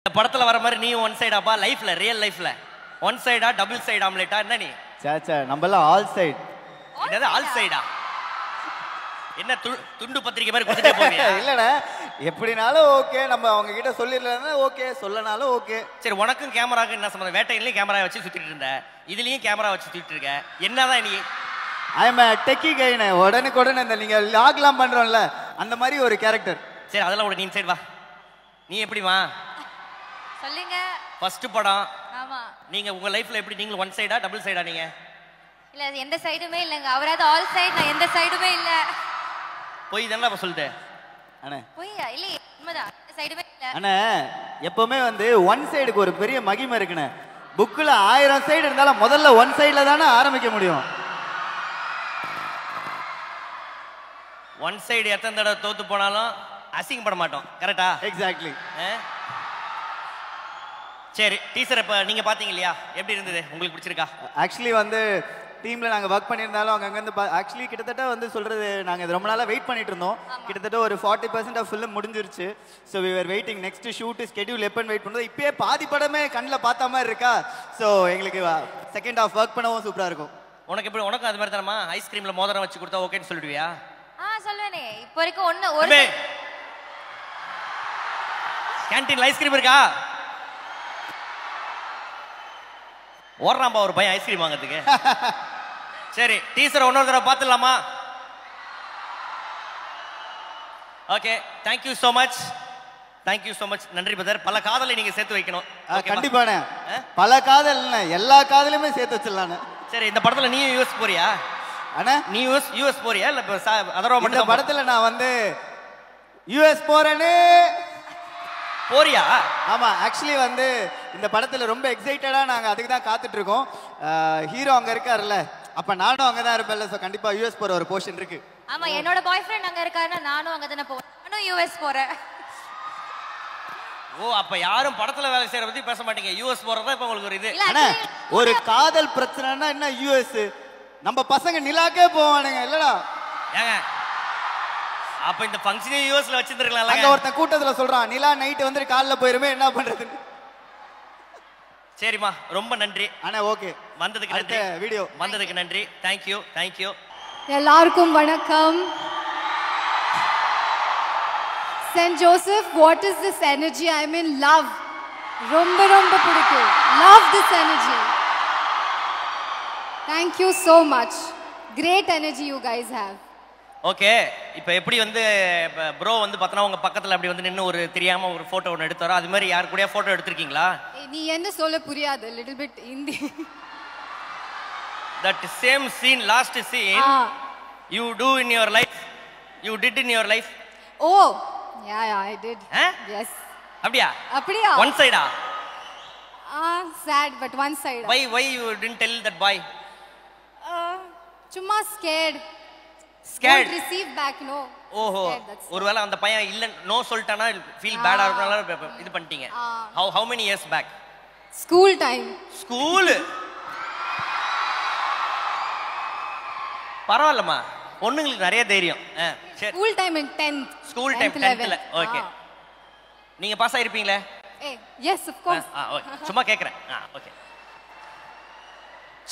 இந்த படத்துல வர மாதிரி நீ ஒன் சைடாப்பா லைஃப்ல ரியல் லைஃப்ல ஒன் சைடா டபுள் சைடு ஆம்லெட்டா என்ன நீ சாச்சா நம்மலாம் ஆல் சைடு என்னது ஆல் சைடா என்ன துண்டு பத்திரிக்கை மாதிரி கொடுத்துட்டே போவியா இல்லடா எப்படினாலும் ஓகே நம்ம அவங்க கிட்ட சொல்லிரலனா ஓகே சொல்லனாலும் ஓகே சரி உனக்கும் கேமராக்கு என்ன சம்பந்தம் வேட்டையிலயும் கேமரா வச்சு சுத்திட்டு இருந்த இதுலயும் கேமரா வச்சு சுத்திட்டு இருக்க என்னதான் நீ ஐ அம் டெக்கி கைனே உடனுக்குடனே இந்த நீங்க லாக்லாம் பண்றோம்ல அந்த மாதிரி ஒரு கேரக்டர் சரி அதெல்லாம் ஒரு நீ சைடு வா நீ எப்படிமா சொல்லுங்க ஃபர்ஸ்ட் படம் ஆமா நீங்க உங்க லைஃப்ல எப்படி நீங்க ஒன் சைடா டபுள் சைடா நீங்க இல்ல எந்த சைடுமே இல்லங்க அவராது ஆல் சைடு நான் எந்த சைடுமே இல்ல போய் தானே அப்ப சொல்லிட்டு அண்ணே போய்யா இல்ல உண்மைதான் எந்த சைடுமே இல்ல அண்ணே எப்பவுமே வந்து ஒன் சைடுக்கு ஒரு பெரிய மகிமை இருக்குண்ணே புக்ல 1000 சைடு இருந்தாலும் முதல்ல ஒன் சைடுல தானே ஆரம்பிக்க முடியும் ஒன் சைடு எத்தனை தடவை தோத்து போனாலும் அசிங்கப்பட மாட்டோம் கரெக்டா எக்ஸாக்ட்லி சரி டீச்சர் இப்ப நீங்க பாத்தீங்க இல்லையா எப்படி இருந்தது உங்களுக்கு பிடிச்சிருக்கா ஆக்சுவலி வந்து டீம்ல நாங்க ஒர்க் பண்ணியிருந்தாலும் அங்க வந்து ஆக்சுவலி கிட்டத்தட்ட வந்து சொல்றது நாங்க இது ரொம்ப நாளா வெயிட் பண்ணிட்டு இருந்தோம் கிட்டத்தட்ட ஒரு 40% ஆஃப் ஃபிலிம் முடிஞ்சிருச்சு so we are waiting next shoot schedule எப்பன்னு வெயிட் பண்ணுறது இப்பயே பாதி படமே கண்ணில் பார்த்த மாதிரி இருக்கா ஸோ எங்களுக்கு செகண்ட் ஹாஃப் ஒர்க் பண்ணவும் சூப்பரா இருக்கும் உனக்கு எப்படி உனக்கும் அது மாதிரி தானமா ஐஸ்கிரீம்ல மோதிரம் வச்சு கொடுத்தா ஓகேன்னு சொல்லிடுவியா சொல்லுவேனே இப்போ வரைக்கும் ஒரு கேண்டீன்ல ஐஸ்கிரீம் இருக்கா ஓடுறாம்பா ஒரு பையன் ஐஸ்கிரீம் வாங்கிறதுக்கு சரி டீச்சர் இன்னொரு தடவை பார்த்துடலாமா ஓகே தேங்க்யூ ஸோ மச் நன்றி பிரதர் பல காதலை நீங்க சேர்த்து வைக்கணும் கண்டிப்பாண்ணே பல காதல் எல்லா காதலையுமே சேர்த்து வச்சிடலான்னு சரி இந்த படத்துல நீ யூஎஸ் போறியா அண்ணா நீ யூஎஸ் போறியா இல்ல அதர்வா இந்த மட்டும் படத்துல நான் வந்து யூஎஸ் போறேன்னு போறியா ஆமா ஆக்சுவலி வந்து இந்த படத்துல ரொம்ப எக்ஸைட்டடா நாங்க அதுக்கு தான் காத்துட்டு இருக்கோம் ஹீரோ அங்க இருக்காருல்ல அப்ப நானும் அங்கதான் இருப்பேன்ல சோ கண்டிப்பா யூஎஸ் போற ஒரு போர்ஷன் இருக்கு ஆமா என்னோட பாய் ஃப்ரெண்ட் அங்க இருக்காருன்னா நானும் அங்க தான போறேன் நானும் யூஎஸ் போறேன் ஓ அப்ப யாரும் படத்துல வேலை செய்யற பத்தி பேச மாட்டீங்க யூஎஸ் போறதா இப்ப உங்களுக்கு ஒரு இது அண்ணா ஒரு காதல் பிரச்சனைனா என்ன யூஎஸ் நம்ம பசங்க நிலாக்கே போவானுங்க இல்லடா ஏங்க அப்ப இந்த ஃபங்க்ஷனே யூஎஸ்ல வச்சிருந்திருக்கலாம்ல அங்க ஒருத்தன் கூட்டத்துல சொல்றான் நிலா நைட் வந்து காலைல போயிருமே என்ன பண்றது சரிமா ரொம்ப நன்றி அண்ணா ஓகே வந்ததுக்கு நன்றி வீடியோ வந்ததுக்கு நன்றி தேங்க்யூ எல்லாருக்கும் வணக்கம் St. Joseph, what is this energy? I'm in love. Romba பிடிக்கும். Love this energy. Thank you so much. Great energy you guys have. Okay இப்போ எப்படி வந்து ப்ரோ வந்து பார்த்தனா உங்க பக்கத்துல அப்படி வந்து நின்னு ஒரு தெரியாம ஒரு போட்டோ ஒன்னு எடுத்தாரோ அது மாதிரி யார் கூடயா போட்டோ எடுத்துருக்கீங்களா நீ என்ன சொல்ல புரியாது little bit hindi that same scene last scene you do in your life you did in your life oh yeah I did yes அப்படியா one side sad but one side why you didn't tell that boy சும்மா scared won't receive back no ஓஹோ ஒருவேளை அந்த பையன் இல்ல no சொல்லிட்டானா feel பேடா இருக்கனால இது பண்ணிட்டீங்க how many years back school time பரவாயில்லம்மா பொண்ணுங்களுக்கு நிறைய தைரியம் சரி school time in 10th school time 10th ல ஓகே நீங்க பாஸ் ஆயிருப்பீங்களே yes of course ஓகே சும்மா கேக்குறேன் ஓகே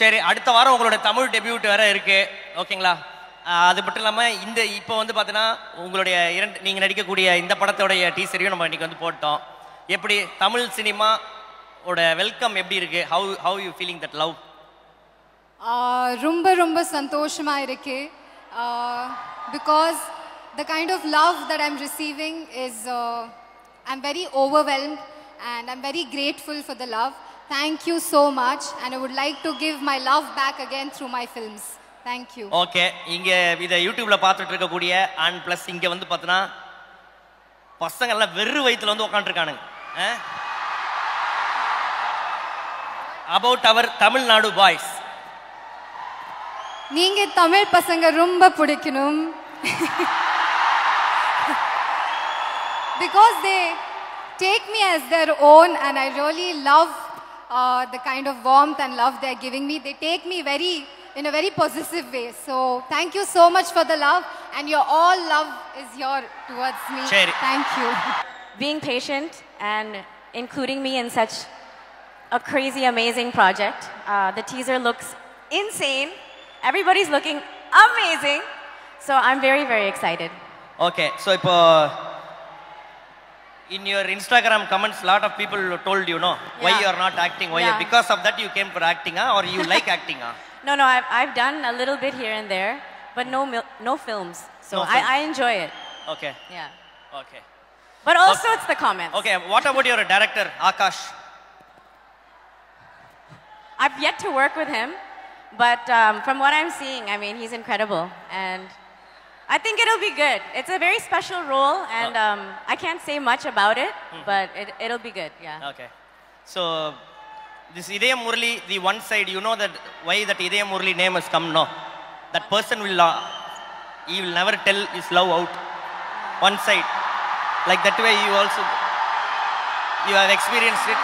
சரி அடுத்த வாரம் உங்களோட தமிழ் டெபியூட் வேற இருக்கு ஓகேங்களா அது மட்டும் இல்லாம இந்த இப்போ வந்து பாத்தீங்கன்னா உங்களுடைய நீங்க நடிக்கக்கூடிய இந்த படத்தோடைய டீசரையும் நம்ம இன்னைக்கு வந்து போட்டோம் எப்படி தமிழ் சினிமா ஓட வெல்கம் எப்படி இருக்கு how you feeling that love ரொம்ப சந்தோஷமா இருக்கு because the kind of love that I'm receiving is I'm very overwhelmed and I'm very grateful for the love. Thank you so much and I would like to give my love back again through my films. Thank you. Okay, இங்க இத YouTubeல பார்த்துட்டு இருக்க கூடிய and plus இங்க வந்து பார்த்தனா பசங்க எல்லாம் வெறு வயித்துல வந்து உட்கார்ந்திருக்கானுங்க about our Tamil Nadu boys நீங்க தமிழ் பசங்க ரொம்ப பிடிக்கணும் because they take me as their own and I really love the kind of warmth and love they're giving me. They take me in a very possessive way. So thank you so much for the love and your all love is your towards me. Thank you. Being patient and including me in such a crazy, amazing project. The teaser looks insane. Everybody's looking amazing. So I'm very, very excited. Okay, so in your Instagram comments, lot of people told you, no, why Yeah. you are not acting? Why? Yeah. Because of that you came for acting, or you like acting? No, I've done a little bit here and there, but no films. So No films. I enjoy it. Okay, Yeah. okay. But also it's the comments. Okay, what about your director, Akash? I've yet to work with him, but from what I'm seeing, I mean, he's incredible. And I think it'll be good. It's a very special role, and I can't say much about it, but it'll be good, yeah. Okay. So, this Idayam Murali, the one side, you know that why that Idayam Murali name has come, no? That person will, he will never tell his love out. One side. Like that way you have experienced it.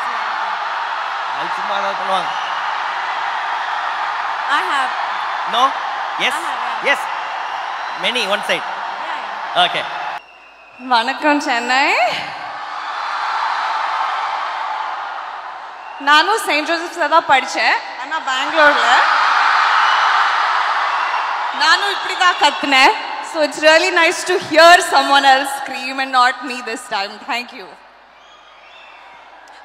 I have. No? Yes? I have, yeah. Yes. Many, one side. Yeah. Okay. வணக்கம் சென்னை. நானும் Saint ஜோசப்ஸ்ல தான் படித்தேன், ஆனால் பெங்களூரில். நானும் இப்படி தான் கற்றுனேன். So it's really nice to hear someone else scream and not me this time. Thank you.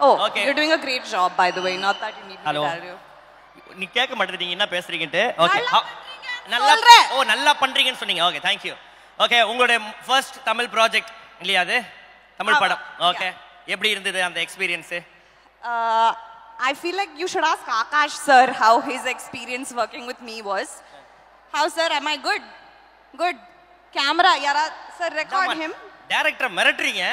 Oh, Okay. you're doing a great job, by the way. Not that you need me Hello. to tell you. நீ கேட்க மாட்டேங்க, நீங்க என்ன பேசுறீங்கன்ட்டு. Okay. நல்லா சொல்றேன். நல்லா பண்றீங்கன்னு சொன்னீங்க. Okay, thank you. ஓகே, உங்களுடைய ஃபர்ஸ்ட் தமிழ் ப்ராஜெக்ட் இல்லையா அது? தமிழ் படம். ஓகே. எப்படி இருந்தது அந்த experience? I feel like you should ask Akash sir how his experience working with me was. How sir, am I good? Good. Camera, yara sir, record him. Director மிரட்டறீங்க.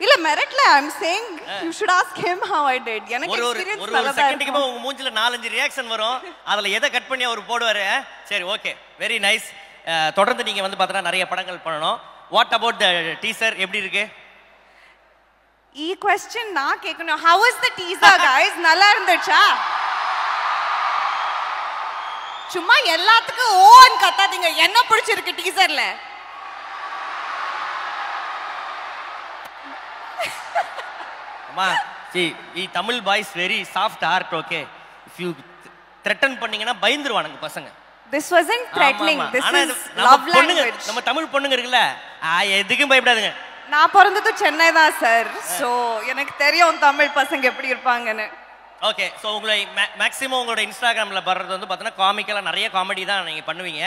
இல்ல மிரட்டல, I'm saying you should ask him how I did. எனக்கு experience ஒரு நல்லா செகண்டுக்கு இருக்கு. உங்க மூஞ்சில 4-5 ரியாக்ஷன் வரும். அதுல எதை கட் பண்ணி அவர் போடுவாரு. சரி, ஓகே, வெரி நைஸ். தொடர்ந்து நீங்க வந்து பார்த்தா நிறைய படங்கள் பண்ணணும். வாட் அபௌட் தி டீசர், எப்படி இருக்கு? ఈ క్వశ్చన్ నా கேக்கணும். How is the teaser guys? நல்லா இருந்துச்சா? சும்மா எல்லாத்துக்கும் ஓன் கத்தாதீங்க. என்ன பிடிச்சிருக்கு டீசர்ல? அம்மா, see, Tamil boys very soft heart. Okay, if you threaten பண்ணீங்கன்னா பயந்துருவானுங்க பசங்க. This wasn't threatening. ஆமா, This ஆனா is நம்ம love பொண்ணுங்க, language. நம்ம தமிழ் பொண்ணுங்க இருக்குல்ல, எதுக்கும் பயப்படாதுங்க. நான் பிறந்தது சென்னை தான் சார். ஸோ எனக்கு தெரியும் தமிழ் பசங்க எப்படி இருப்பாங்கன்னு. ஓகே, ஸோ உங்களை மேக்ஸிமம் உங்களோட இன்ஸ்டாகிராமில் வர்றது வந்து பார்த்தீங்கன்னா காமிக்கலாக நிறைய காமெடி தான் நீங்கள் பண்ணுவீங்க.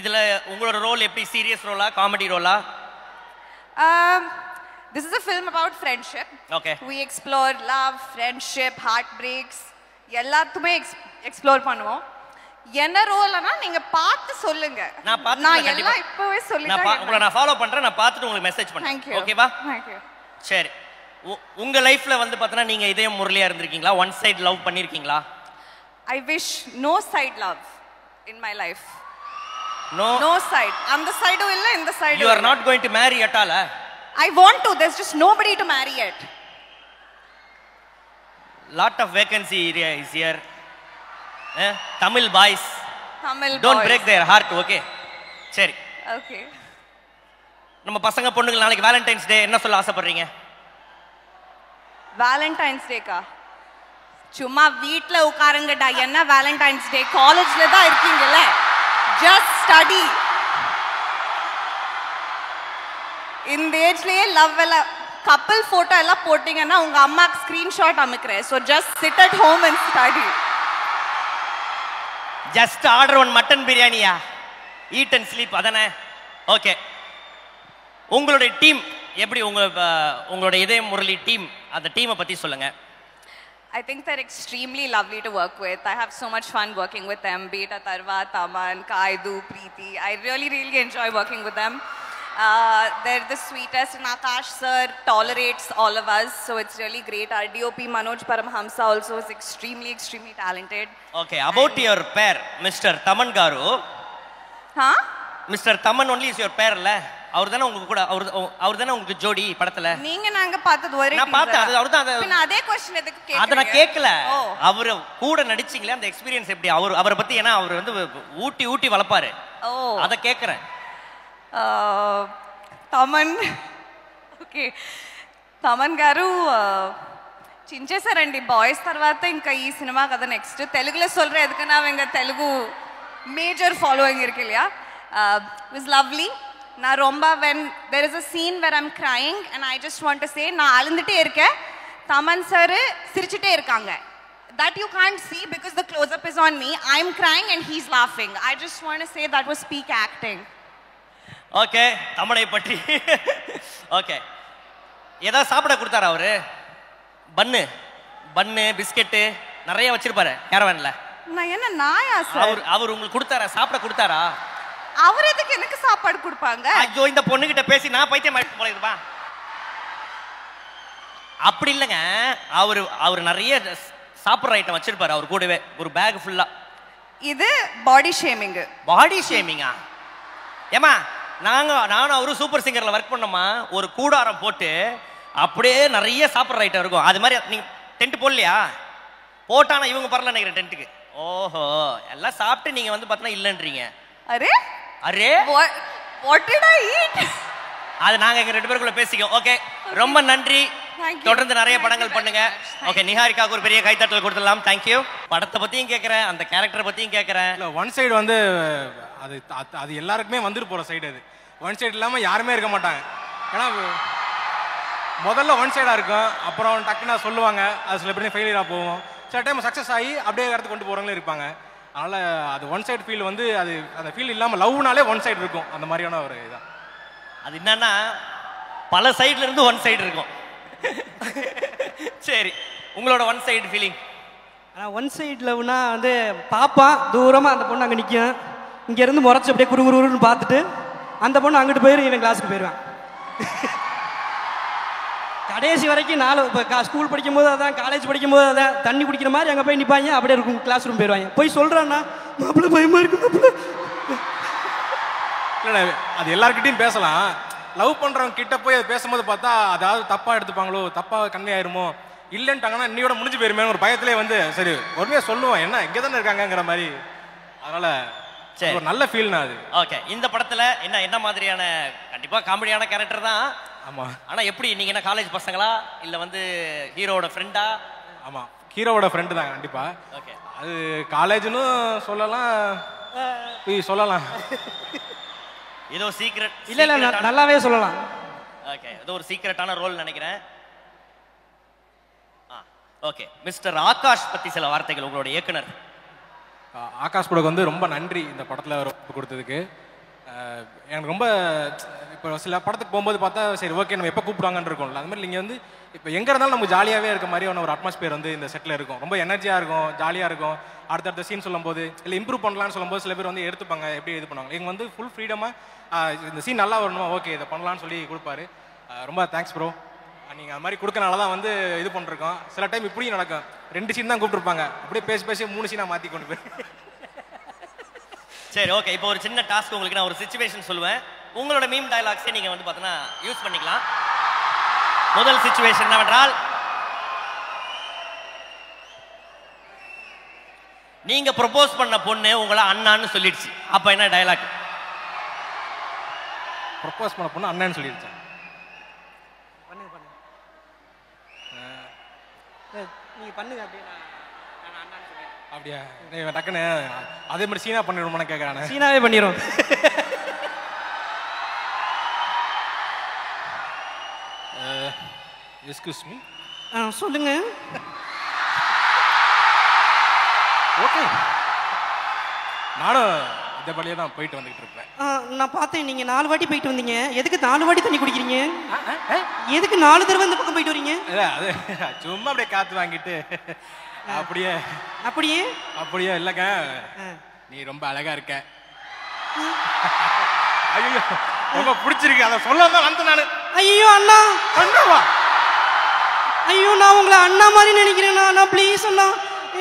இதில் உங்களோட ரோல் எப்படி, சீரியஸ் ரோலா காமெடி ரோலா? This is a film about friendship. Okay. We explore love, friendship, heartbreaks. எல்லாத்துமே எக்ஸ்ப்ளோர் பண்ணுவோம். என்ன ரோல்னா நீங்க பார்த்து சொல்லுங்க. நான் எல்லாம் இப்பவே சொல்லிட்டேன். உங்களை நான் ஃபாலோ பண்றேன், நான் பார்த்துட்டு உங்களுக்கு மெசேஜ் பண்றேன். Thank you. ஓகேவா? Thank you. சரி, உங்க லைஃப்ல வந்து பார்த்தீங்கன்னா நீங்க இதயம் முரளியா இருந்திருக்கீங்களா? ஒன் சைடு லவ் பண்ணிருக்கீங்களா? I wish no side love in my life. No. No side. அந்த சைடும் இல்ல, இந்த சைடும். You are not going to marry at all? I want to. There's just nobody to marry yet. Lot of vacancy area is here. Tamil boys. Tamil boys. Don't break their heart, okay? சரி. Okay. நம்ம பசங்க பொண்ணுங்க நாளைக்கு Valentine's டே, என்ன சொல்ல ஆசைப்படுறீங்க? Valentine's டேக்கா? சும்மா வீட்ல உட்காருங்கடா. என்ன வேலண்டைன்ஸ் டே? காலேஜ்ல தான் இருக்கீங்கல்ல. Just study. இந்த ஏஜ்லயே லவ் எல்லாம் கப்பல் போட்டோ எல்லாம் போட்டீங்கன்னா உங்க அம்மாக்கு ஸ்கிரீன்ஷாட் அனுப்புறேன். So just sit at home and study. Just order one mutton biryaniயா? Eat and sleep, அதானே? ஓகே. உங்களுடைய டீம் எப்படி, உங்களுடைய இதயம் முரளி டீம், அந்த டீமை பத்தி சொல்லுங்க. I think they're extremely lovely to work with. I have so much fun working with them. Be it Atharva, Taman, Kaidu, Preeti. I really enjoy working with them. They're the sweetest, and Akash sir tolerates all of us, so it's really great. Our DOP Manoj Paramhamsa also is extremely talented. Okay, about your pair, Mr. Taman garu. Huh? Mr. Taman only is your pair இல்ல? அவர்தானே உங்க கூட, அவர்தானே உங்களுக்கு ஜோடி படத்துல? நீங்க நாங்க பார்த்தது ஒரே நான் பார்த்தேன். அது அவர்தான். பின்ன அதே क्वेश्चन எதுக்கு கேக்குறீங்க? அத நான் கேக்கல. அவர் கூட நடிச்சீங்களே, அந்த எக்ஸ்பீரியன்ஸ் எப்படி? அவரை பத்தி, ஏனா அவர் வந்து ஊட்டி வளப்பாரு. அத கேக்குறேன். Taman, okay. Taman garu చించేశారండి బాయ్స్ తర్వాత ఇంకా ఈ సినిమా కదా నెక్స్ట్ తెలుగులో சொல்ற எதுக்குன்னா அவங்க தெலுங்கு மேஜர் ஃபாலோயிங் இருக்கு இல்லையா was lovely நான் ரொம்ப when there is a scene where I'm crying and I just want to say நான் அழுந்துட்டே இருக்கேன் தமன் சார் சிரிச்சிட்டே இருக்காங்க that you can't see because the close up is on me I'm crying and he's laughing I just want to say that was peak acting okay தமனை பற்றி okay ஏதாவது சாப்பிட கொடுத்தாரா அவரு பன்னு பிஸ்கெட்டு நிறைய வச்சிருப்பாரு கேரவான்ல நான் என்ன நாயா சார் அவர் உங்களுக்கு கொடுத்தாரா சாப்பிட கொடுத்தாரா அவர் எதுக்கு எனக்கு சாப்பாடு கொடுப்பாங்க ஐயோ இந்த பொண்ணுகிட்ட பேசி நான் பைத்தியம் ஆயிட்டு போல இருப்பா அப்படி இல்லைங்க அவர் நிறைய சாப்பிட்ற ஐட்டம் வச்சிருப்பாரு அவர் கூடவே ஒரு பேக் ஃபுல்லா இது பாடி ஷேமிங்கா ஏமா நானும் அவரும் சூப்பர் சிங்கர்ல ஒர்க் பண்ணோமா ஒரு கூடாரம் போட்டு அப்படியே நிறைய சாப்பிட்ற ஐட்டம் இருக்கும் அது மாதிரி நீங்க டென்ட் போடலையா போட்டானா இவங்க பரல நினைக்கிறேன் டென்ட்டுக்கு ஓஹோ எல்லாம் சாப்பிட்டு நீங்க வந்து பார்த்தீங்கன்னா இல்லைன்றீங்க array what did I eat அது நாங்க எங்க 2 பேருக்குள்ள பேசிக்கோம் ஓகே ரொம்ப நன்றி தொடர்ந்து நிறைய படங்கள் பண்ணுங்க ஓகே நிஹாரிகாவுக்கு ஒரு பெரிய கைத்தட்டல் கொடுத்துடலாம் தேங்க்யூ படத்தை பத்தியும் கேட்கறேன் அந்த கேரக்டரை பத்தியும் கேட்கறேன் இல்ல ஒன் சைடு வந்து அது எல்லாருக்குமே வந்துட்டு போற சைடு அது ஒன் சைடு இல்லாம யாருமே இருக்க மாட்டாங்க ஏன்னா முதல்ல ஒன் சைடா இருக்கும் அப்புறம் டக்குன்னு சொல்லுவாங்க அது சில பேர் ஃபெயிலியரா போவோம் சில டைம் சக்சஸ் ஆகி அப்படியே இடத்துக்கு கொண்டு போறவங்களும் இருப்பாங்க அதனால அது ஒன் சைடு ஃபீல் வந்து அது அந்த ஃபீல் இல்லாம லவ்னாலே ஒன் சைடு இருக்கும் அந்த மாதிரியான ஒரு இதான் அது என்னன்னா பல சைடுல இருந்து ஒன் சைடு இருக்கும் சரி உங்களோட one side feeling one side லவ்னா வந்து பாப்பான் தூரமாக அந்த பொண்ணு அங்கே நிற்கும் இங்கேருந்து முறைச்சி அப்படியே குறுன்னு பார்த்துட்டு அந்த பொண்ணு அங்கிட்டு போயிடும் இவன் கிளாஸுக்கு போயிடுவான் கடைசி வரைக்கும் இப்போ ஸ்கூல் படிக்கும்போது அதான் காலேஜ் படிக்கும்போது அதான் தண்ணி குடிக்கிற மாதிரி அங்கே போய் நிற்பாங்க அப்படியே இருக்கும் கிளாஸ் ரூம் போயிடுவாங்க போய் சொல்கிறான்னா மாப்பிள்ள பயமா இருக்கு மாப்பிள்ள இல்லை அது எல்லாருக்கிட்டையும் பேசலாம் லவ் பண்ணுறவங்க கிட்ட போய் அது பேசும்போது பார்த்தா அதாவது தப்பாக எடுத்துப்பாங்களோ தப்பாக கண்ணி ஆயிருமோ இல்லைன்ட்டாங்கன்னா இன்னையோட முடிஞ்சு போயிருமே ஒரு பயத்திலே வந்து சரி உடனே சொல்லுவோம் என்ன இங்கே தானே இருக்காங்கங்கிற மாதிரி அதனால சரி ஒரு நல்ல ஃபீல்னா அது ஓகே இந்த படத்தில் என்ன மாதிரியான கண்டிப்பாக காமெடியான கேரக்டர் தான் ஆமாம் ஆனால் எப்படி நீங்கள் என்ன காலேஜ் பசங்களா இல்லை வந்து ஹீரோவோட ஃப்ரெண்டா ஆமாம் ஹீரோவோட ஃப்ரெண்டு தான் கண்டிப்பாக ஓகே அது காலேஜ்னு சொல்லலாம் ஏதோ சீக்ரெட் இல்லை நல்லாவே சொல்லலாம் ஓகே ஏதோ ஒரு சீக்ரெட்டான ரோல் நினைக்கிறேன் ஓகே மிஸ்டர் ஆகாஷ் பற்றி சில வார்த்தைகள் உங்களோட இயக்குனர் ஆகாஷ் படக்கு வந்து ரொம்ப நன்றி இந்த படத்தில் ஒப்பு கொடுத்ததுக்கு எனக்கு ரொம்ப இப்போ சில படத்துக்கு போகும்போது பார்த்தா சரி ஓகே நம்ம எப்போ கூப்பிடுவாங்கன்னு இருக்கும்ல அது மாதிரி நீங்கள் வந்து இப்போ எங்கே இருந்தாலும் நமக்கு ஜாலியாகவே இருக்க மாதிரியான ஒரு அட்மாஸ்பியர் வந்து இந்த செட்டில் இருக்கும் ரொம்ப எனர்ஜியாக இருக்கும் ஜாலியாக இருக்கும் அடுத்தடுத்த சீன் சொல்லும்போது இல்லை இம்ப்ரூவ் பண்ணலான்னு சொல்லும்போது சில பேர் வந்து எடுத்துப்பாங்க எப்படி இது பண்ணுவாங்க எங்கள் வந்து ஃபுல் ஃப்ரீடமாக இந்த சீன் நல்லா வரணுமா ஓகே இதை பண்ணலான்னு சொல்லி கொடுப்பாரு ரொம்ப தேங்க்ஸ் ப்ரோ நீங்கள் அது மாதிரி கொடுக்கனால தான் வந்து இது பண்ணிருக்கோம் சில டைம் இப்படியும் நடக்கும் 2 சீன் தான் கூப்பிட்டுருப்பாங்க அப்படியே பேசி 3 சீனாக மாற்றி கொண்டு போய் சரி ஓகே இப்போ ஒரு சின்ன டாஸ்க் உங்களுக்கு நான் ஒரு சிச்சுவேஷன் சொல்லுவேன் உங்களோட மீம் டயலாக்ஸே நீங்கள் வந்து பார்த்தீங்கன்னா யூஸ் பண்ணிக்கலாம் முதல் சிச்சுவேஷன் என்னவென்றால் நீங்க ப்ரொபோஸ் பண்ண பொண்ணு உங்களை அண்ணான்னு சொல்லிடுச்சு அப்ப என்ன டயலாக் ப்ரொபோஸ் பண்ண பொண்ணு அண்ணான்னு சொல்லிடுச்சு நீங்க பண்ணுங்க அப்படியா டக்குன்னு அதே மாதிரி சீனா பண்ணிடுவோம்னு கேட்கறானே சீனாவே பண்ணிடும் எஸ்கியூஸ் மீ சொல்லுங்க ஓகே நானும் இந்த வழியே தான் போயிட்டு வந்துகிட்டு இருப்பேன் நான் பார்த்தேன் நீங்க 4 வாட்டி போயிட்டு வந்தீங்க எதுக்கு 4 வாட்டி தண்ணி குடிக்கிறீங்க எதுக்கு 4 தடவை இந்த பக்கம் போயிட்டு வரீங்க அது சும்மா அப்படியே காத்து வாங்கிட்டு அப்படியே இல்லைங்க நீ ரொம்ப அழகா இருக்க ஐயோ ரொம்ப பிடிச்சிருக்கு அதை சொல்லதான் வந்து நானு ஐயோ அண்ணா அண்ணாவா ஐயோ நான் உங்களை அண்ணா மாதிரி நினைக்கிறேன் அண்ணா ப்ளீஸ் அண்ணா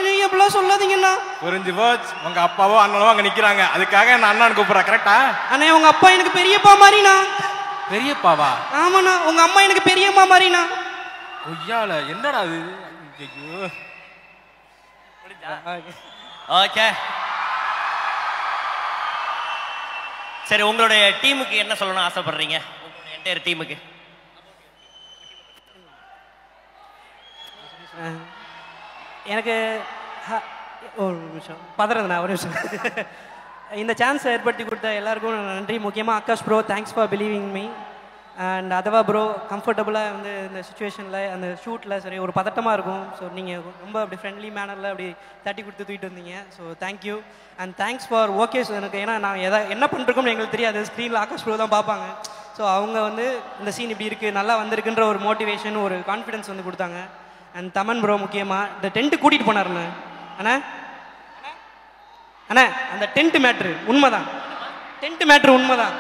நீங்க எப்படிலாம் சொல்லாதீங்கண்ணா புரிஞ்சு போச்சு உங்க அப்பாவோ அண்ணனோ அங்க நிக்கிறாங்க அதுக்காக நான் அண்ணான்னு கூப்பிடுறேன் கரெக்டா அண்ணே உங்க அப்பா எனக்கு பெரியப்பா மாதிரிண்ணா பெரியப்பாவா ஆமாண்ணா உங்க அம்மா எனக்கு பெரியம்மா மாதிரிண்ணா கொய்யால என்னடா அது ஐயோ ஓகே சரி உங்களுடைய டீமுக்கு என்ன சொல்லணும்னு ஆசைப்படுறீங்க உங்களுடைய என்டையர் டீமுக்கு எனக்கு ஒரு நிமிஷம் பதறதுண்ணா ஒரு நிமிஷம். இந்த சான்ஸ் ஏற்படுத்தி கொடுத்த எல்லாருக்கும் நன்றி. முக்கியமாக Akash bro, thanks for believing me. And Adhava bro, கம்ஃபர்டபுளாக வந்து இந்த சுச்சுவேஷனில் அந்த ஷூட்டில் சரி ஒரு பதட்டமாக இருக்கும். ஸோ நீங்கள் ரொம்ப அப்படி ஃப்ரெண்ட்லி மேனரில் அப்படி தட்டி கொடுத்து தூக்கிட்டு வந்தீங்க. So thank you and thanks for okays. எனக்கு ஏன்னா நான் என்ன பண்ணிருக்கோம்னு எங்களுக்கு தெரியாது. ஸ்க்ரீனில் ஆகாஷ் ப்ரோ தான் பார்ப்பாங்க. ஸோ அவங்க வந்து இந்த சீன் இப்படி இருக்குது நல்லா வந்திருக்குன்ற ஒரு மோட்டிவேஷன் ஒரு கான்ஃபிடென்ஸ் வந்து கொடுத்தாங்க. அண்ட் தமன் ப்ரோ முக்கியமாக இந்த டென்ட்டு கூட்டிகிட்டு போனாருண்ணே. அண்ணா அண்ணா அந்த டென்ட் மேட்ரு உண்மைதான், டென்ட் மேட்ரு உண்மைதான்.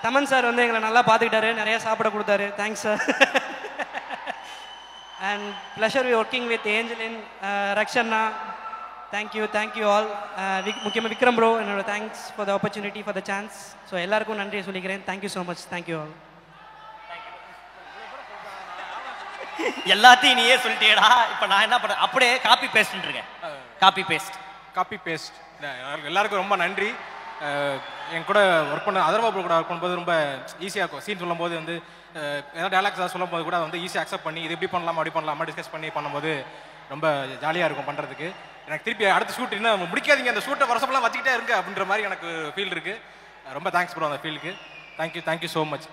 தமன் சார் வந்து எங்களை நல்லா பார்த்துக்கிட்டாரு, நிறைய சாப்பிட கொடுத்தாரு. Thanks sir. And pleasure working with Angeline, ரக்ஷன்னா, தேங்க்யூ ஆல். முக்கியமாக விக்ரம் ப்ரோ, என்னோட thanks for the opportunity for the chance. So எல்லாருக்கும் நன்றியை சொல்லிக்கிறேன். Thank you so much. Thank you all. எல்லாத்தையும் நீயே சொல்லிட்டேடா. இப்போ நான் என்ன பண்ண அப்படியே காப்பி பேஸ்ட் இருக்கேன். காப்பி பேஸ்ட் எல்லாருக்கும் ரொம்ப நன்றி. என் கூட ஒர்க் பண்ண அதர்வா கூட ஒர்க் பண்ணும்போது ரொம்ப ஈஸியாக இருக்கும். சீன் சொல்லும்போது வந்து ஏதாவது டைலாக்ஸ் ஏதாவது சொல்லும் போது கூட வந்து ஈஸியாக அக்செப்ட் பண்ணி இது எப்படி பண்ணலாமா அப்படி பண்ணலாமா டிஸ்கஸ் பண்ணும்போது ரொம்ப ஜாலியாக இருக்கும் பண்ணுறதுக்கு. எனக்கு திருப்பி அடுத்த ஷூட் இன்னும் முடிக்காதீங்க, அந்த ஷூட்டை வருஷம்லாம் வச்சுக்கிட்டே இருக்கு அப்படின்ற மாதிரி எனக்கு ஃபீல் இருக்குது. ரொம்ப தேங்க்ஸ் ப்ரோ அந்த ஃபீலுக்கு. Thank you so much.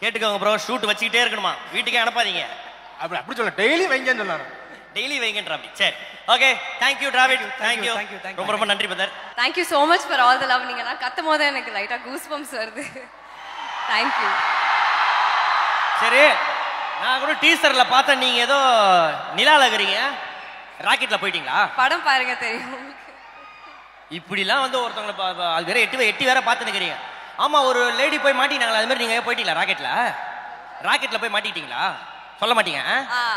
கேட்டுக்கோங்க ப்ரோ, ஷூட் வச்சுக்கிட்டே இருக்கணுமா, வீட்டுக்கே அனுப்பாதீங்க. அப்படி சொல்ல டெய்லி வைங்கன்னு சொன்னாங்க. டெய்லி வைங்கன்ற அப்படி. சரி ஓகே, தேங்க்யூ டிராவிட். தேங்க்யூ ரொம்ப நன்றி brother. Thank you so much for all the love. நீங்கள் நான் கத்தும் போது எனக்கு லைட்டாக கூஸ் பம்ப்ஸ் வருது. தேங்க்யூ. சரி, நான் கூட டீசர்ல பார்த்தேன் நீங்க ஏதோ நிலால இருக்கிறீங்க, ராக்கெட்ல போயிட்டீங்களா? படம் பாருங்க தெரியும். இப்படிலாம் வந்து ஒருத்தவங்களை அது வேற எட்டி வேற பார்த்து நிக்கிறீங்க. ஆமா, ஒரு லேடி போய் மாட்டினாங்களா, அது மாதிரி நீங்க போயிட்டீங்களா ராக்கெட்ல போய் மாட்டிக்கிட்டீங்களா? சொல்ல மாட்டீங்க.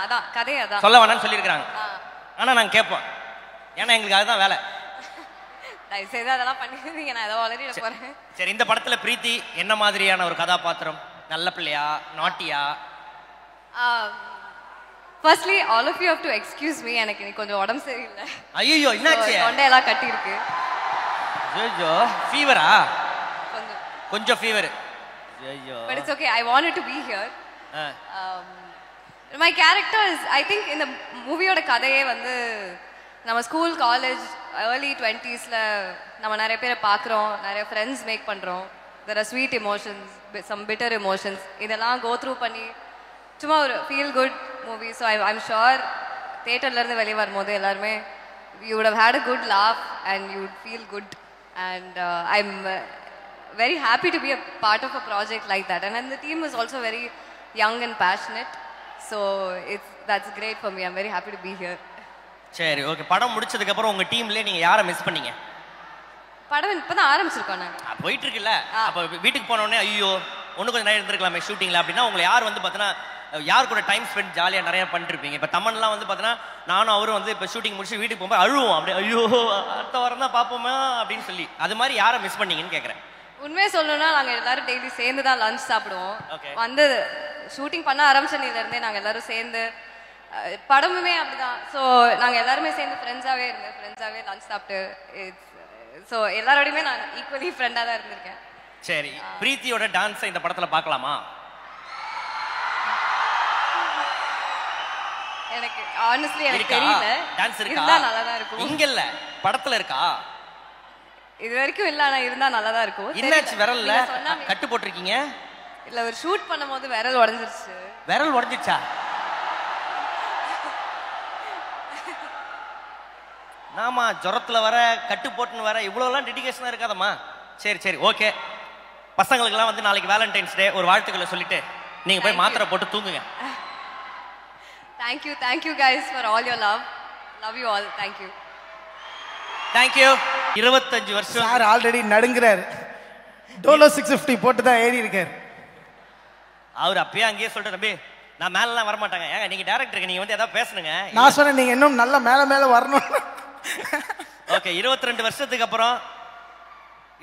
அதான் கதை, அதான் சொல்ல வேணாம்னு சொல்லியிருக்காங்க. ஆனா நாங்க கேட்போம், ஏன்னா எங்களுக்கு அதுதான் வேலை. தயவுசெய்து அதெல்லாம் பண்ணிருந்தீங்க, நான் ஏதோ ஆல்ரெடி போறேன். சரி, இந்த படத்துல பிரீத்தி என்ன மாதிரியான ஒரு கதாபாத்திரம்? நல்ல பிள்ளையா, நாட்டியா? Firstly all of you have to excuse me, எனக்கு இன்னைக்கு கொஞ்சம் உடம்பு சரியில்லை. ஐயோ, என்னாச்சு? தொண்டையெல்லாம் கட்டி இருக்கு. ஐயோ, ஃபீவரா? கொஞ்சம் ஃபீவர். ஐயோ, but it's okay, I wanted to be here. My characters I think இந்த மூவியோட கதையே வந்து நம்ம ஸ்கூல் காலேஜ் ஏர்லி 20s நம்ம நிறைய பேரை பார்க்குறோம், நிறைய ஃப்ரெண்ட்ஸ் மேக் பண்ணுறோம். There are sweet emotions, some bitter emotions, இதெல்லாம் கோ த்ரூ பண்ணி சும்மா ஒரு feel good movie. So I'm sure தேட்டர்லேருந்து வெளியே வரும்போது எல்லாருமே you would have had a good laugh and you would feel good. And I'm very happy to be a part of a project like that, and the team is also very young and passionate, so that's great for me. I'm very happy to be here. சரி okay, படம் முடிச்சதுக்கு அப்புறம் உங்க டீம்ல நீங்க யாரை miss பண்ணீங்க? படம் இப்பதான் ஆரம்பிச்சிருக்கோம் நாங்க. போயிட்டு இருக்குல்ல, அப்ப வீட்டுக்கு போன உடனே ஐயோ ஒண்ணு கொஞ்சம் நேரம் இருந்திருக்கலாமே ஷூட்டிங்ல அப்படின்னா உங்களை யார் வந்து பார்த்தனா யார் கூட டைம் ஸ்பெண்ட் ஜாலியாக நிறைய பண்ணிட்டு இருப்பீங்க? இப்போ தமன்லாம் வந்து பார்த்தீங்கன்னா நானும் அவரும் வந்து இப்போ ஷூட்டிங் முடிச்சு வீட்டுக்கு போகும்போது அழுவோம், அப்படியே ஐயோ அடுத்த வாரம் தான் பார்ப்போமா அப்படின்னு சொல்லி. அது மாதிரி யாரை மிஸ் பண்ணீங்கன்னு கேட்குறேன். உண்மையை சொல்லணும்னா நாங்கள் எல்லாரும் டெய்லி சேர்ந்து தான் லஞ்ச் சாப்பிடுவோம். வந்து ஷூட்டிங் பண்ண ஆரம்பிச்சதுலேருந்தே நாங்கள் எல்லாரும் சேர்ந்து, படமுமே அப்படிதான். ஸோ நாங்கள் எல்லாருமே சேர்ந்து ஃப்ரெண்ட்ஸாகவே லஞ்ச் சாப்பிட்டு, ஸோ எல்லாரோடையுமே நான் ஈக்குவலி ஃப்ரெண்டாக தான் இருந்திருக்கேன். சரி, பிரீத்தியோட டான்ஸை இந்த படத்தில் பார்க்கலாமா? எனக்கு ஆனஸ்ட்லி எனக்கு தெரியல. டான்ஸ் இருக்கா? இருந்தா நல்லா தான் இருக்கும். இங்க இல்ல, படத்துல இருக்கா? இது வரைக்கும் இல்ல, ஆனா இருந்தா நல்லா தான் இருக்கும். என்னாச்சு விரல்ல கட்டு போட்டுருக்கீங்க? இல்ல, ஒரு ஷூட் பண்ணும்போது விரல் உடைஞ்சிருச்சு. விரல் உடைஞ்சிச்சா? நாமா ஜுரத்துல வர கட்டு போட்டுன்னு வர இவ்வளோலாம் டெடிகேஷனா இருக்காதம்மா. சரி சரி ஓகே, பசங்களுக்குலாம் வந்து நாளைக்கு வேலண்டைன்ஸ் டே ஒரு வாழ்த்துக்களை சொல்லிட்டு நீங்க போய் மாத்திரை போட்டு தூங்குங்க. Thank you guys for all your love. Love you all. Thank you. 25 வருஷம் சார் ஆல்ரெடி நடுங்குறாரு. டோலோ 650 போட்டு தான் ஏறி இருக்காரு. அவர் அப்பயே அங்கேயே சொல்லிட்டு தம்பி நான் மேலலாம் வர மாட்டாங்க, ஏங்க நீங்க டைரக்டருக்கு நீங்க வந்து ஏதாவது பேசணுங்க. நான் சொன்னேன் நீங்க இன்னும் நல்ல மேல மேல வரணும். ஓகே, 22 வருஷத்துக்கு அப்புறம்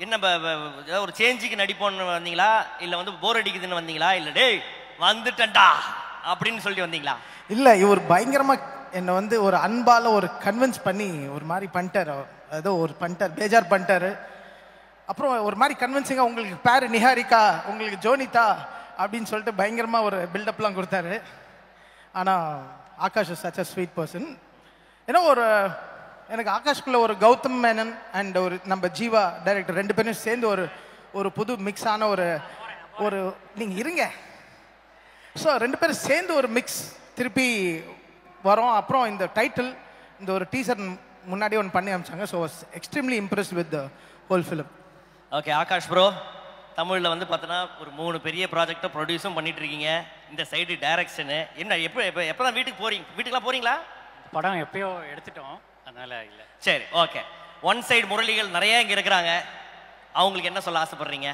என்ன ஒரு சேஞ்சுக்கு நடிப்போன்னு வந்தீங்களா, இல்ல வந்து போர் அடிக்குதுன்னு வந்தீங்களா, இல்ல டேய் வந்துட்டேன்டா அப்படின்னு சொல்லிட்டு வந்தீங்களா? இல்ல, இவர் பயங்கரமா என்னை வந்து ஒரு அன்பால ஒரு கன்வின்ஸ் பண்ணி ஒரு மாதிரி பண்ணிட்டார். ஏதோ ஒரு பண்ணிட்டார், பேஜார் பண்ணிட்டாரு. அப்புறம் ஒரு மாதிரி கன்வின்சிங்கா உங்களுக்கு பேரு நிஹாரிகா, உங்களுக்கு ஜோனிதா அப்படின்னு சொல்லிட்டு பயங்கரமா ஒரு பில்டப்லாம் கொடுத்தாரு. ஆனால் Akash is such a sweet person. ஏன்னா எனக்கு ஆகாஷ்குள்ள ஒரு கௌதம் மேனன் அண்ட் ஒரு நம்ம ஜீவா டைரக்டர் 2 பேரும் சேர்ந்து ஒரு புது மிக்ஸான ஒரு நீங்கள் இருங்க. ஸோ 2 பேரும் சேர்ந்து ஒரு மிக்ஸ் திருப்பி வரோம். அப்புறம் இந்த டைட்டில் இந்த ஒரு டீசர் முன்னாடி ஒன்று பண்ணி அமிச்சாங்க. So was extremely impressed with the whole film. Okay Akash bro, தமிழில் வந்து பார்த்தோன்னா ஒரு 3 பெரிய ப்ராஜெக்டை ப்ரொடியூஸும் பண்ணிட்டு இருக்கீங்க. இந்த சைடு டைரக்ஷனு என்ன எப்போ தான் வீட்டுக்குலாம் போகிறீங்களா? படம் எப்பயோ எடுத்துட்டோம், அதனால இல்லை. சரி ஓகே. ஒன் சைடு முரளிகள் நிறைய இங்கே இருக்கிறாங்க, அவங்களுக்கு என்ன சொல்ல ஆசைப்படுறீங்க?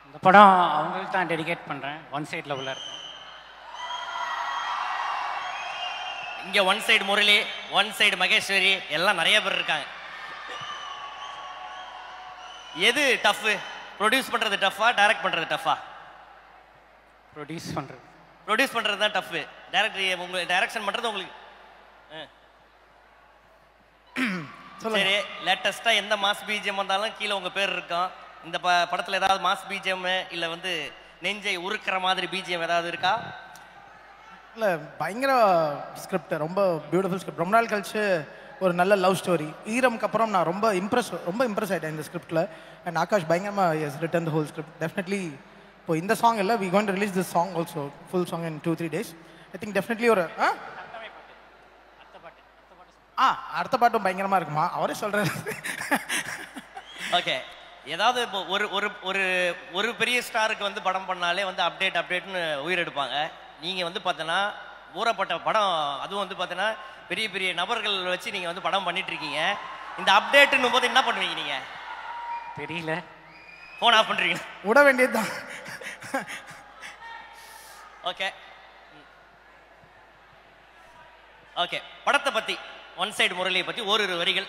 இந்த படம் அவங்களுக்கு தான் டெடிகேட் பண்ணுறேன். ஒன் சைடில் உள்ள இருக்கேன். இங்கே one side Murali, one side Maheswari எல்லாம் நிறைய பேர் இருக்காங்க. எது டஃப்பு? ப்ரொடியூஸ் பண்ணுறது டஃபா, டைரக்ட் பண்ணுறது டஃபா? ப்ரொடியூஸ் பண்ணுறது தான் டஃப்பு. உங்களுக்கு டைரக்ஷன் பண்ணுறது உங்களுக்கு சரி. லேட்டஸ்ட்டாக எந்த மாஸ் பிஜிஎம் வந்தாலும் கீழே உங்கள் பேர் இருக்கும். இந்த படத்தில் ஏதாவது மாஸ் பிஜிஎம் இல்லை வந்து நெஞ்சை உருக்கிற மாதிரி பிஜிஎம் ஏதாவது இருக்கா? இல்லை, பயங்கர ஸ்கிரிப்ட், ரொம்ப பியூட்டிஃபுல் ஸ்கிரிப்ட். ரொம்ப நாள் கழிச்சு ஒரு நல்ல லவ் ஸ்டோரி. ஈரம்க்கு அப்புறம் நான் ரொம்ப இம்ப்ரெஸ் ஆகிட்டேன் இந்த ஸ்கிரிப்டில். அண்ட் ஆகாஷ் பயங்கரமாக is written the whole script. Definitely இப்போ இந்த சாங் இல்லை, we going to release this song also, full song in 2-3 days. I think definitely ஒரு அடுத்த பாட்டும் பயங்கரமாக இருக்குமா, அவரே சொல்கிறாரு. ஓகே. ஏதாவது இப்போ ஒரு பெரிய ஸ்டாருக்கு வந்து படம் பண்ணாலே வந்து அப்டேட்னு உயிர் எடுப்பாங்க. நீங்கள் வந்து பார்த்தோன்னா ஊறப்பட்ட படம், அதுவும் வந்து பார்த்தோன்னா பெரிய பெரிய நபர்கள் வச்சு நீங்கள் வந்து படம் பண்ணிட்டு இருக்கீங்க. இந்த அப்டேட்டுன்னும் போது என்ன பண்ணுவீங்க நீங்கள்? தெரியல, ஃபோன் ஆஃப் பண்ணுறீங்க, விட வேண்டியது தான். Okay okay. படத்தை பற்றி ஒன் சைடு முரளியை பற்றி ஒரு வரிகள்.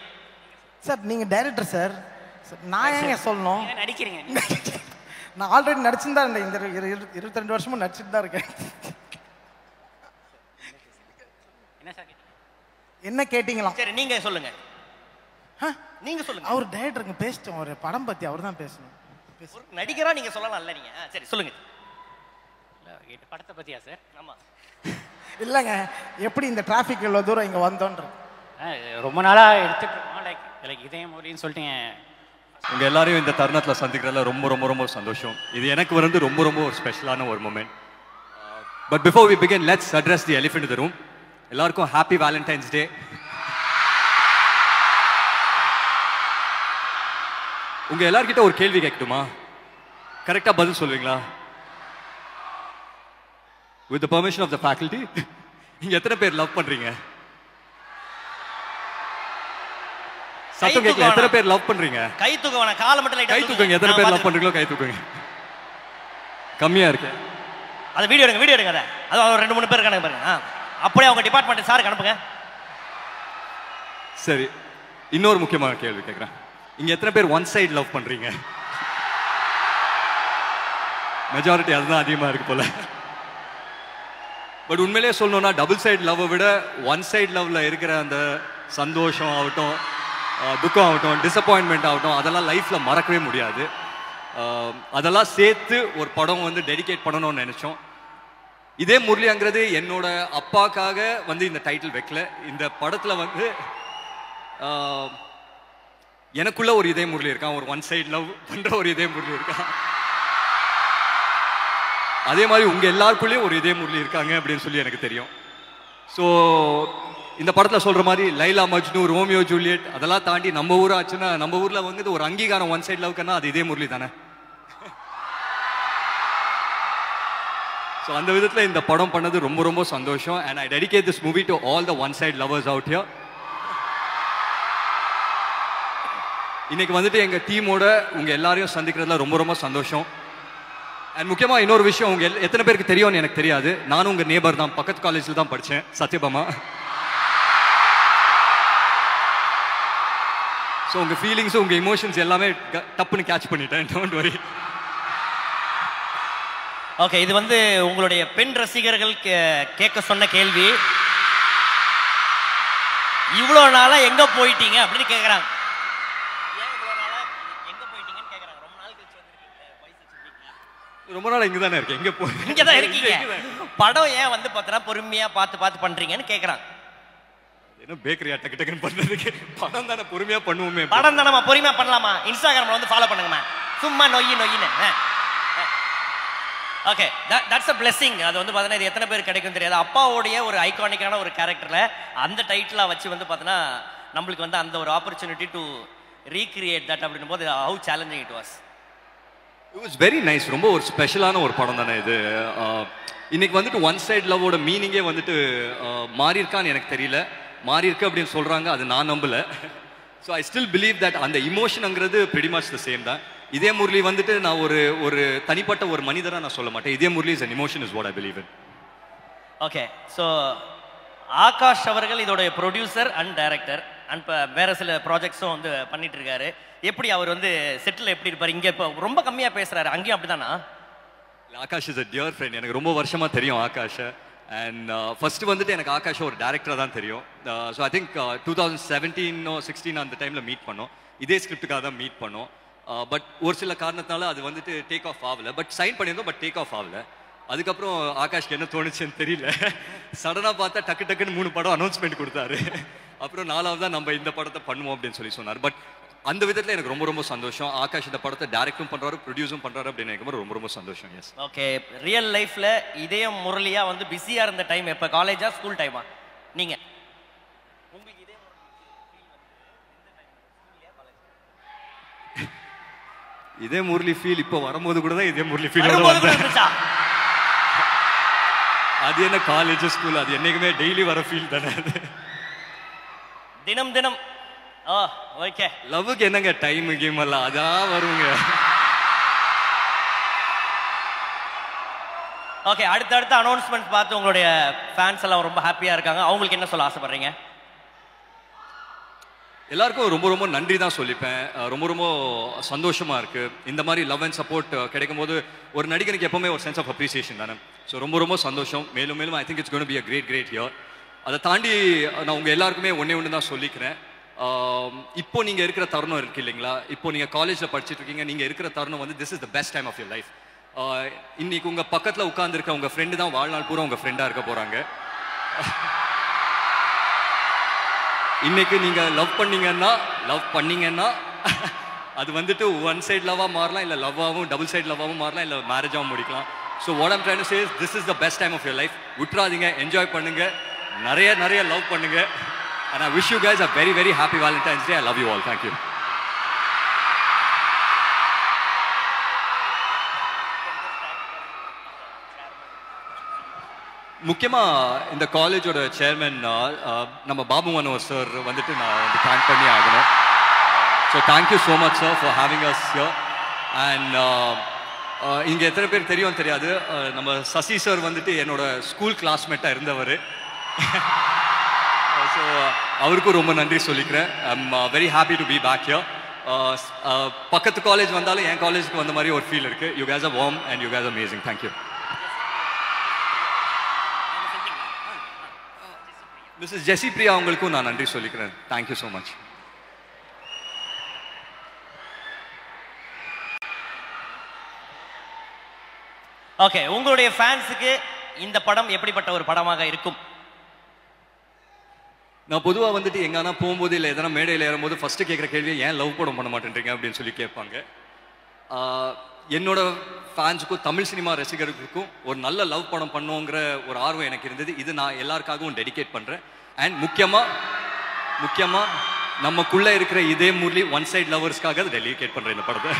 சார் நீங்கள் டைரக்டர் சார், நான் ஏங்க சொல்லணும்? நடிக்கிறீங்க. நான் ஆல்ரெடி நடிச்சுன்னு தான் இருந்தேன். இந்த 22 வருஷமும் நடிச்சுட்டு தான் இருக்கேன். என்ன கேட்டீங்களா? சரி நீங்க சொல்லுங்க. நீங்க சொல்லுங்க. அவர் டைரக்டருங்க பேசிட்டோம், ஒரு படம் பத்தி அவர் தான் பேசணும். நடிகரா நீங்க சொல்லலாம்ல நீங்க. சரி சொல்லுங்க. படத்தை பத்தியா சார்? ஆமா. இல்லைங்க, எப்படி இந்த டிராஃபிக் இவ்வளோ தூரம் இங்கே வந்தோன்ற ரொம்ப நாளாக எடுத்துட்டு இருக்கோம். லைக் இதே மொழின்னு சொல்லிட்டு உங்கள் எல்லாரையும் இந்த தருணத்தில் சந்திக்கிறதுல ரொம்ப ரொம்ப ரொம்ப சந்தோஷம். இது எனக்கு வந்து ரொம்ப ரொம்ப ஒரு ஸ்பெஷலான ஒரு moment. But before we begin, let's address the elephant in the room. எல்லாருக்கும் ஹாப்பி வேலண்டைன்ஸ் டே. உங்கள் எல்லார்கிட்ட ஒரு கேள்வி கேட்கட்டுமா? கரெக்டாக பதில் சொல்லுவீங்களா? With the permission of the faculty, நீங்க எத்தனை பேர் லவ் பண்றீங்க? சத்தம் கேட்கல. எத்தனை பேர் லவ் பண்றீங்க? கை தூக்க வேணாம், காலை மட்டும் லைட்டா கை தூக்குங்க. எத்தனை பேர் லவ் பண்றீங்களோ கை தூக்குங்க. கம்மியா இருக்கு. அது வீடியோ எடுங்க அதை. அது 2-3 பேர் இருக்காங்க பாருங்க. அப்படியே அவங்க டிபார்ட்மெண்ட் சாருக்கு அனுப்புங்க. சரி, இன்னொரு முக்கியமான கேள்வி கேட்குறேன். இங்க எத்தனை பேர் ஒன் சைடு லவ் பண்றீங்க? மெஜாரிட்டி அதுதான் அதிகமா இருக்கு போல. பட் உண்மையிலேயே சொல்லணும்னா டபுள் சைடு லவ்வை விட ஒன் சைடு லவ்ல இருக்கிற அந்த சந்தோஷம் ஆகட்டும், துக்கம் ஆகட்டும், டிசப்பாயின்மெண்ட் ஆகட்டும், அதெல்லாம் லைஃப்ல மறக்கவே முடியாது. அதெல்லாம் சேர்த்து ஒரு படம் வந்து டெடிகேட் பண்ணணும்னு நினைச்சோம். இதே முரளிங்கிறது என்னோட அப்பாக்காக வந்து இந்த டைட்டில் வைக்கல. இந்த படத்துல வந்து எனக்குள்ள ஒரு இதே முரளி இருக்கான், ஒரு ஒன் சைடு லவ் பண்ற ஒரு இதே முரளி இருக்கான். அதே மாதிரி உங்க எல்லாருக்குள்ளேயும் ஒரு இதே முரளி இருக்காங்க அப்படின்னு சொல்லி எனக்கு தெரியும். ஸோ இந்த படத்தில் சொல்ற மாதிரி லைலா மஜ்னு, ரோமியோ ஜூலியட் அதெல்லாம் தாண்டி நம்ம ஊர் ஆச்சுன்னா, நம்ம ஊர்ல வந்து ஒரு அங்கீகாரம் ஒன் சைடு லவ்க்குன்னா அது இதே முரளி தானே. ஸோ அந்த விதத்தில் இந்த படம் பண்ணது ரொம்ப ரொம்ப சந்தோஷம். And I dedicate this movie to all the one side lovers out here. இன்னைக்கு வந்துட்டு எங்க டீமோட உங்க எல்லாரையும் சந்திக்கிறதுல ரொம்ப ரொம்ப சந்தோஷம். அண்ட் முக்கியமாக இன்னொரு விஷயம், உங்க எத்தனை பேருக்கு தெரியும்னு எனக்கு தெரியாது. நானும் உங்க நேபர் தான், பக்கத்து காலேஜில் தான் படித்தேன், சத்யபாமா. ஸோ உங்க ஃபீலிங்ஸும் உங்க இமோஷன்ஸ் எல்லாமே டப்புன்னு கேட்ச் பண்ணிட்டேன். Don't worry. ஓகே, இது வந்து உங்களுடைய பெண் ரசிகர்கள் கேட்க சொன்ன கேள்வி. இவ்வளோ நாளா எங்க போயிட்டீங்க அப்படின்னு கேட்குறாங்க. ரொம்ப நாள் இங்கே தானே இருக்கேன். இங்கே இங்கே தான் இருக்கீங்க. படம் ஏன் வந்து பார்த்தீங்கன்னா பொறுமையாக பார்த்து பண்ணுறீங்கன்னு கேட்குறாங்க. என்ன பேக்கரியா டக்கு டக்குன்னு பண்ணுறதுக்கு? படம் தானே பொறுமையாக பண்ணுவோமே. படம் தானே பொறுமையாக பண்ணலாமா? இன்ஸ்டாகிராமில் வந்து ஃபாலோ பண்ணுங்கம்மா. சும்மா நொய்யின்னு. Okay, that's a blessing. அது வந்து பார்த்தீங்கன்னா இது எத்தனை பேர் கிடைக்கும் தெரியாது. அப்பாவோடைய ஒரு ஐகானிக்கான ஒரு கேரக்டரில் அந்த டைட்டிலாக வச்சு வந்து பார்த்தீங்கன்னா நம்மளுக்கு வந்து அந்த ஒரு ஆப்பர்ச்சுனிட்டி டு ரீக்ரியேட் தட் அப்படின்னும் போது how challenging it was. It was very nice. ரொம்ப ஒரு ஸ்பெஷலான ஒரு படம் தானே இது. இன்னைக்கு வந்துட்டு ஒன் சைட் லவ்வோட மீனிங்கே வந்துட்டு மாறி இருக்கான்னு எனக்கு தெரியல. மாறி இருக்கு அப்படின்னு சொல்றாங்க, அது நான் நம்பல. So I still believe that அந்த இமோஷனுங்கிறது pretty much the same தான். இதே முரளி வந்துட்டு நான் ஒரு தனிப்பட்ட ஒரு மனிதராக நான் சொல்ல மாட்டேன். இதே Murali is an emotion is what I believe in. Okay, so Akash அவர்கள் இதோடைய ப்ரொடியூசர் அண்ட் டைரக்டர் அண்ட் இப்போ வேற சில ப்ராஜெக்ட்ஸும் வந்து பண்ணிட்டு இருக்காரு. எப்படி அவர் வந்து செட்டில் எப்படி இருப்பார்? இங்கே இப்போ ரொம்ப கம்மியாக பேசுறாரு, அங்கேயும் அப்படிதானா? Akash is a dear friend. எனக்கு ரொம்ப வருஷமா தெரியும் ஆகாஷை. அண்ட் ஃபர்ஸ்ட் வந்துட்டு எனக்கு ஆகாஷ் ஒரு டேரக்டராக தான் தெரியும். ஸோ ஐ திங்க் 2017-16 அந்த டைமில் மீட் பண்ணோம். இதே ஸ்கிரிப்டுக்காக தான் மீட் பண்ணோம். பட் ஒரு சில காரணத்தினால அது வந்துட்டு டேக் ஆஃப் ஆகல. பட் சைன் பண்ணியிருந்தோம், பட் டேக் ஆஃப் ஆகல. அதுக்கப்புறம் ஆகாஷ்க்கு என்ன தோணுச்சுன்னு தெரியல. சடனாக பார்த்தா டக்குன்னு 3 படம் அனௌன்ஸ்மெண்ட் கொடுத்தாரு. அப்புறம் 4வது தான் நம்ம இந்த படத்தை பண்ணுவோம் அப்படின்னு சொன்னார். பட் அந்த விதத்தில் எனக்கு ரொம்ப சந்தோஷம். ஆகாஷ் இந்த படத்தை டைரக்டும் பண்றாரு, ப்ரொடியூஸும் பண்றாரு அப்படின்னு எனக்கு ரொம்ப சந்தோஷம். எஸ். ஓகே, ரியல் லைஃப்ல இதயம் முரளியா வந்து பிஸியா இருந்த டைம் எப்ப? காலேஜா ஸ்கூல் டைமா? நீங்க இதே முரளி ஃபீல் இப்போ வரும்போது கூட தான் இதே முரளி ஃபீல் வந்துச்சா? அது என்ன காலேஜ் ஸ்கூல், அது என்னைக்குமே டெய்லி வர ஃபீல் தானே அது. தினம் ஓகே. லவ்வுக்கு என்னங்க டைம் கேம் எல்லாம் அதான் வருங்க. ஓகே, அடுத்த அனௌன்ஸ்மெண்ட் பார்த்து உங்களுடைய ஃபேன்ஸ் எல்லாம் ரொம்ப ஹாப்பியா இருக்காங்க. அவங்களுக்கு என்ன சொல்ல ஆசைப்படுறீங்க? எல்லாருக்கும் ரொம்ப நன்றி தான் சொல்லிப்பேன். ரொம்ப சந்தோஷமா இருக்கு. இந்த மாதிரி லவ் அண்ட் சப்போர்ட் கிடைக்கும் போது ஒரு நடிகனுக்கு எப்பவுமே ஒரு சென்ஸ் ஆஃப் அப்ரிசியேஷன் தானே. ஸோ ரொம்ப சந்தோஷம். மேலும் I think it's going to be a great year. அதை தாண்டி நான் உங்க எல்லாருக்குமே ஒன்று தான் சொல்லிக்கிறேன். இப்போ நீங்க இருக்கிற தருணம் இருக்கு இல்லைங்களா? இப்போ நீங்க காலேஜ்ல படிச்சுட்டு இருக்கீங்க. நீங்க இருக்கிற தருணம் வந்து this is the best time of your life. இன்னைக்கு உங்க பக்கத்துல உட்கார்ந்து இருக்க உங்க ஃப்ரெண்டு தான் வாழ்நாள் பூரா உங்க ஃப்ரெண்டா இருக்க போறாங்க. இன்னைக்கு நீங்க லவ் பண்ணீங்கன்னா அது வந்துட்டு ஒன் சைட் லவ்வா மாறலாம், இல்ல லவ்வாகவும் டபுள் சைட் லவ்வாகவும் மாறலாம், இல்ல மேரேஜாகவும் முடிக்கலாம். So what I'm trying to say is this is the best time of your life. விட்டுறாதீங்க, என்ஜாய் பண்ணுங்க, நிறைய லவ் பண்ணுங்க. And I wish you guys a very happy Valentine's Day. I love you all. Thank you. முக்கியமா இந்த காலேஜோட chairman நம்ம Babu Manohar sir வந்துட்டு நான் வந்து தேங்க் பண்ணி ஆகணும். So thank you so much sir for having as here. And இங்கே எத்தனை பேர் தெரியும் தெரியாது, நம்ம சசி சார் வந்துட்டு என்னோட ஸ்கூல் கிளாஸ்மேட்டாக இருந்தவர். ஸோ அவருக்கும் ரொம்ப நன்றி சொல்லிக்கிறேன். I'm very happy to be back here. பக்கத்து காலேஜ் வந்தாலும் என் காலேஜுக்கு வந்த மாதிரி ஒரு ஃபீல் இருக்குது. You guys are warm and you guys amazing. Thank you. Mrs Jessy Priya அவங்களுக்கும் நான் நன்றி சொல்லிக்கிறேன். Thank you so much. ஓகே, உங்களுடைய ஃபேன்ஸுக்கு இந்த படம் எப்படிப்பட்ட ஒரு படமாக இருக்கும்? நான் பொதுவாக வந்துட்டு எங்கன்னா போகும்போது இல்லை எதனா மேடையில் ஏறும்போது ஃபர்ஸ்ட் கேட்குற கேள்வியை ஏன் லவ் படம் பண்ண மாட்டேன்றீங்க அப்படின்னு சொல்லி கேட்பாங்க. என்னோட ஃபேன்ஸுக்கும் தமிழ் சினிமா ரசிகர்களுக்கும் ஒரு நல்ல லவ் படம் பண்ணுங்கிற ஒரு ஆர்வம் எனக்கு இருந்தது. இது நான் எல்லாருக்காகவும் டெடிகேட் பண்ணுறேன். அண்ட் முக்கியமாக நமக்குள்ளே இருக்கிற இதே முரளி ஒன் சைட் லவர்ஸ்க்காக டெடிகேட் பண்ணுறேன் இந்த படத்தை.